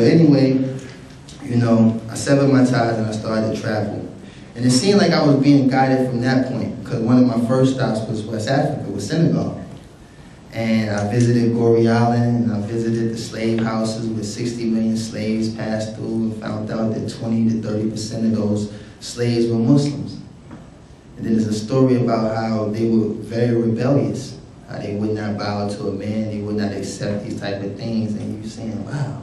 But anyway, you know, I severed my ties and I started to travel. And it seemed like I was being guided from that point, because one of my first stops was West Africa, was Senegal. And I visited Goree Island, and I visited the slave houses where 60 million slaves passed through, and found out that 20 to 30% of those slaves were Muslims. And then there's a story about how they were very rebellious, how they would not bow to a man, they would not accept these type of things, and you're saying, wow,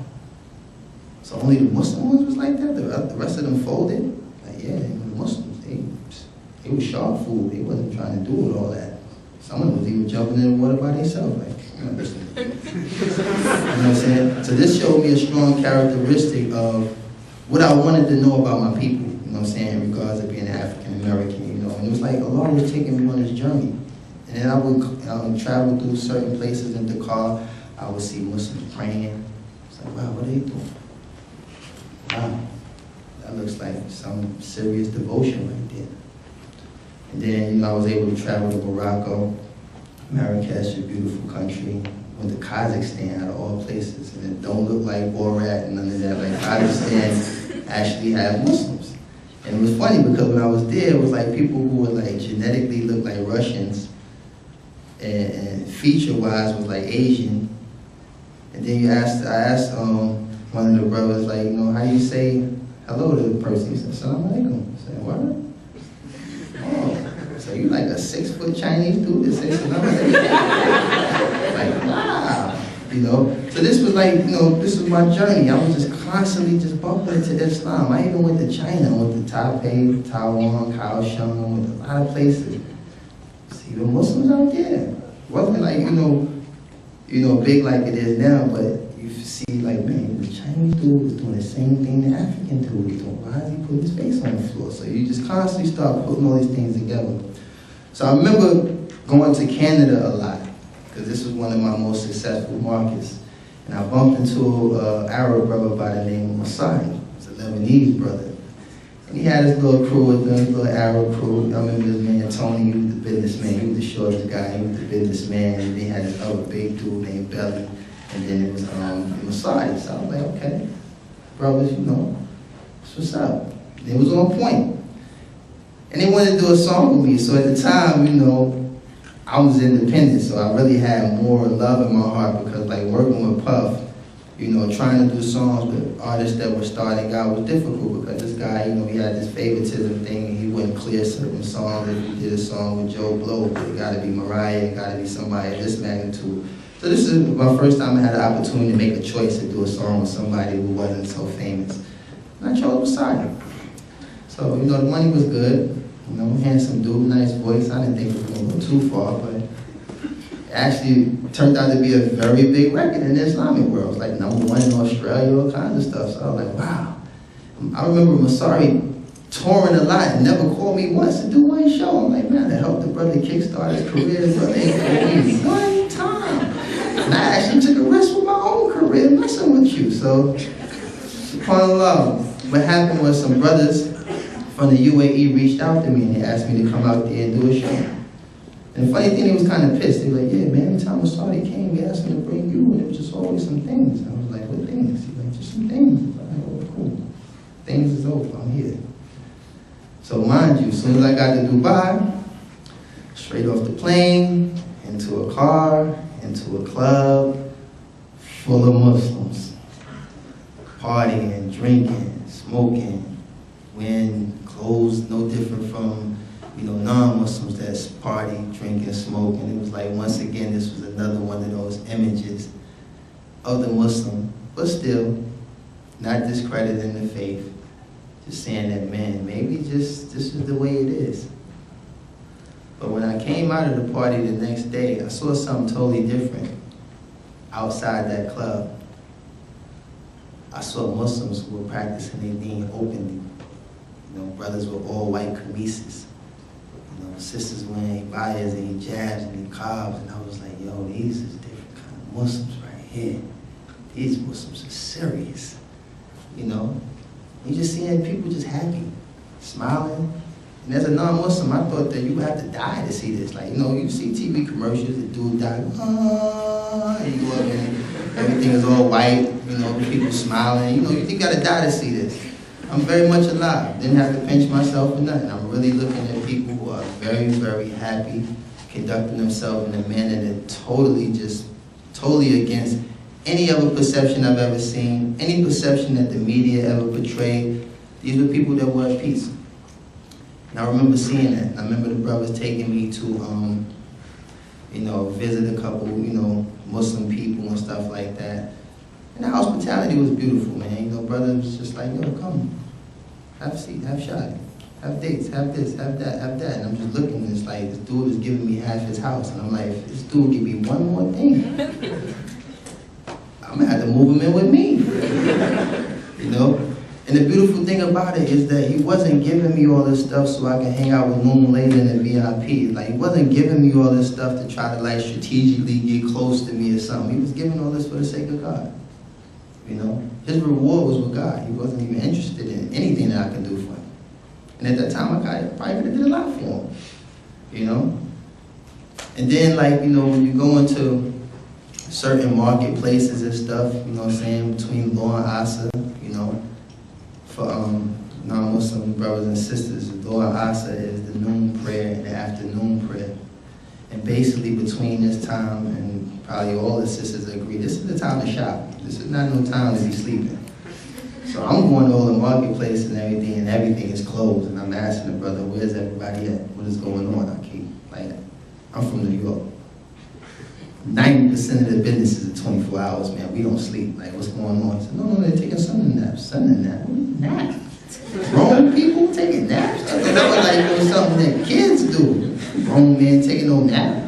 so only the Muslim ones was like that? The rest of them folded? Like, yeah, the Muslims, they were sharp food, they wasn't trying to do with all that. Some of them was even jumping in the water by themselves, like, you know what I'm saying? So this showed me a strong characteristic of what I wanted to know about my people, you know what I'm saying, in regards to being African American, you know. And it was like Allah was taking me on this journey. And then I would travel through certain places in Dakar. I would see Muslims praying. It's like, wow, what are they doing? Wow, that looks like some serious devotion right there. And then, you know, I was able to travel to Morocco, Marrakesh, a beautiful country. Went to Kazakhstan, out of all places, and it don't look like Borat and none of that. Like, Kazakhstan actually had Muslims. And it was funny because when I was there, it was like people who were like genetically looked like Russians, and feature-wise was like Asian. And then I asked one of the brothers, like, you know, how do you say hello to the person? He said, Assalamu alaikum. I said, what? Oh, so you like a 6-foot Chinese dude that says Assalamu alaikum? Like, wow, you know? So this was like, you know, this was my journey. I was just constantly just bumping into Islam. I even went to China, I went to Taipei, Taiwan, Kaohsiung, I went to a lot of places. See the Muslims out there. It wasn't like, you know, big like it is now, but you see, like, man, the Chinese dude was doing the same thing the African dude was doing. Why is he putting his face on the floor? So you just constantly start putting all these things together. So I remember going to Canada a lot, because this was one of my most successful markets. And I bumped into an Arab brother by the name of Masai. He's a Lebanese brother. And he had his little crew with him, his little Arab crew. I remember this man, Tony, he was the businessman. He was the shortest guy, he was the businessman. And then he had this other big dude named Belly. And then it was Masai. So I was like, okay, brothers, you know, that's what's up. And it was on point. And they wanted to do a song with me. So at the time, you know, I was independent, so I really had more love in my heart, because like working with Puff, you know, trying to do songs with artists that were starting out was difficult, because this guy, you know, he had this favoritism thing, and he wouldn't clear certain songs. If he did a song with Joe Blow, it gotta be Mariah, it gotta be somebody of this magnitude. So this is my first time I had the opportunity to make a choice to do a song with somebody who wasn't so famous. And I chose Messiah. So, you know, the money was good. You know, handsome dude, nice voice. I didn't think it was gonna go too far, but it actually turned out to be a very big record in the Islamic world. It was like #1 in Australia, all kinds of stuff. So I was like, wow. I remember Masari touring a lot and never called me once to do one show. I'm like, man, to help the brother kickstart his career, the brother ain't called me one time. And I actually took a risk with my own career messing with you. So, subhanAllah, what happened was some brothers from the UAE reached out to me and they asked me to come out there and do a show. And the funny thing, he was kind of pissed. They were like, yeah, man, every time Masari came, we asked him to bring you, and it was just always some things. And I was like, what things? He's like, just some things. I was like, oh, cool. Things is over, I'm here. So mind you, as soon as I got to Dubai, straight off the plane, into a car, into a club, full of Muslims. Partying, drinking, smoking, wearing clothes no different from, you know, non-Muslims that's partying, drinking, smoking. It was like, once again, this was another one of those images of the Muslim, but still, not discrediting the faith, just saying that, man, maybe just, this is the way it is. But when I came out of the party the next day, I saw something totally different outside that club. I saw Muslims who were practicing their deen openly. You know, brothers with all white kamises. You know, sisters wearing bayas and hijabs and niqabs, and I was like, yo, these is different kind of Muslims right here. These Muslims are serious. You know? You just seeing people just happy, smiling. And as a non-Muslim, I thought that you would have to die to see this. Like, you know, you see TV commercials, the dude die, ah, and you go up and Everything is all white, you know, people smiling. You know, you gotta die to see this. I'm very much alive. Didn't have to pinch myself or nothing. I'm really looking at people who are very, very happy, conducting themselves in a manner that totally against any other perception I've ever seen, any perception that the media ever portrayed. These were people that were at peace. And I remember seeing that. I remember the brothers taking me to, you know, visit a couple, you know, Muslim people and stuff like that. And the hospitality was beautiful, man. You know, brothers was just like, yo, come, have a seat, have shot, have dates, have this, have that, have that. And I'm just looking, and it's like, this dude is giving me half his house. And I'm like, if this dude give me one more thing, I'm gonna have to move him in with me. You know? And the beautiful thing about it is that he wasn't giving me all this stuff so I can hang out with Loon later in the VIP. Like, he wasn't giving me all this stuff to try to, like, strategically get close to me or something. He was giving all this for the sake of God. You know? His reward was with God. He wasn't even interested in anything that I could do for him. And at that time, I probably could have did a lot for him. You know? And then, like, you know, when you go into certain marketplaces and stuff, you know what I'm saying, between Law and Asa, you know, for non-Muslim brothers and sisters, the Dua Asa is the noon prayer and the afternoon prayer. And basically between this time, and probably all the sisters agree, this is the time to shop. This is not no time to be sleeping. So I'm going to all the marketplaces and everything is closed. And I'm asking the brother, where's everybody at? What is going on? I'm from New York. 90% of the businesses are 24 hours, man. We don't sleep. Like, what's going on? He said, no, they're taking Sunday naps. Sunday nap? What is nap? Grown people taking naps? I thought that was like doing something that kids do. Grown men taking no nap.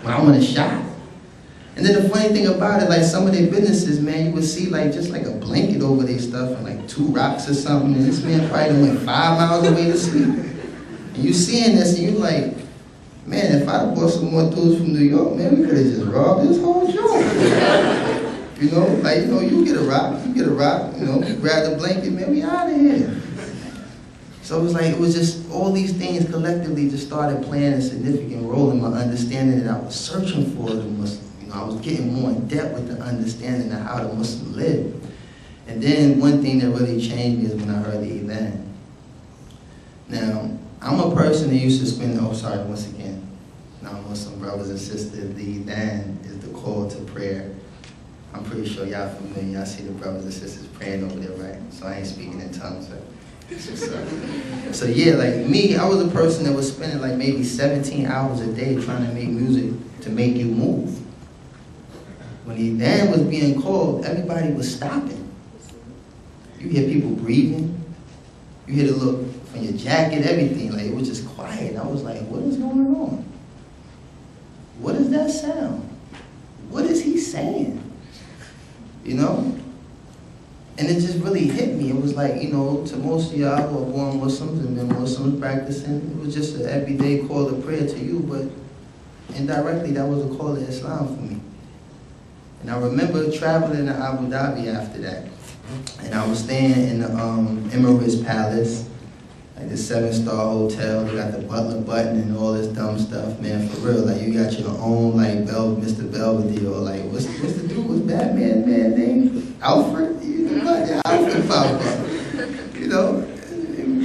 When I'm in a shop. And then the funny thing about it, like some of their businesses, man, you would see like just like a blanket over their stuff and like 2 rocks or something. And this man probably went 5 miles away to sleep. And you seeing this and you like, man, if I'd bought some more dudes from New York, man, we could have just robbed this whole joint. You know, like, you know, you get a rock, you know, you grab the blanket, man, we out of here. So it was like, it was just, all these things collectively just started playing a significant role in my understanding that I was searching for the Muslim. You know, I was getting more in depth with the understanding of how the Muslim lived. And then one thing that really changed me is when I heard the Adhan. Now, I'm a person that used to spend, once again, non-Muslim brothers and sisters, the Adhan is the call to prayer. I'm pretty sure y'all familiar, y'all see the brothers and sisters praying over there, right? So I ain't speaking in tongues. So yeah, like me, I was a person that was spending like maybe 17 hours a day trying to make music to make you move. When the Adhan was being called, everybody was stopping. You hear people breathing, you hear the look from your jacket, everything, like it was just quiet. I was like, what is going on? What is that sound? What is he saying? You know? And it just really hit me. It was like, you know, to most of y'all who are born Muslims and been Muslims practicing, it was just an everyday call to prayer to you, but indirectly that was a call to Islam for me. And I remember traveling to Abu Dhabi after that. And I was staying in the Emirates Palace, like the 7-star hotel. They got the butler button and all this dumb stuff, man, for real. Like you got your own like Mr. Belvedere, or like what's the dude? What's Batman man name? Alfred? You know what? Alfred pop up. You know,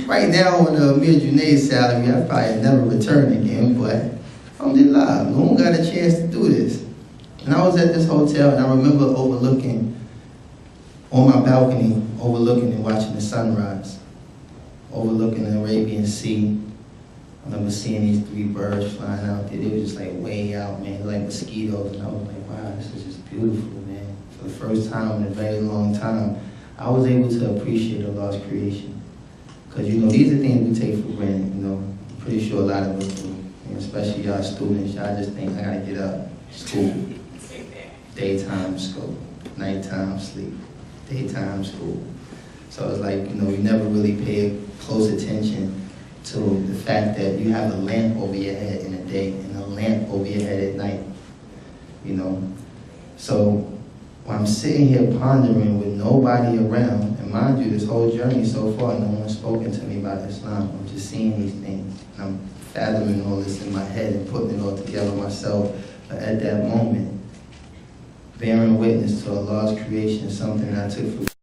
right now on the Amir Junaid salary, I probably never return again, but alhamdulillah, no one got a chance to do this. And I was at this hotel, and I remember overlooking, on my balcony, overlooking and watching the sunrise, overlooking the Arabian Sea. I remember seeing these 3 birds flying out there. They were just like way out, man, like mosquitoes. And I was like, wow, this is just beautiful, man. For the first time in a very long time, I was able to appreciate Allah's creation. Because, you know, these are things we take for granted, you know. I'm pretty sure a lot of us do, especially y'all students. Y'all just think, I gotta get up, school. Daytime school, nighttime sleep, daytime school. So it's like, you know, you never really pay close attention to the fact that you have a lamp over your head in the day and a lamp over your head at night, you know. So when I'm sitting here pondering with nobody around, and mind you, this whole journey so far, no one's spoken to me about Islam. I'm just seeing these things, and I'm fathoming all this in my head and putting it all together myself. But at that moment, bearing witness to Allah's creation is something I took for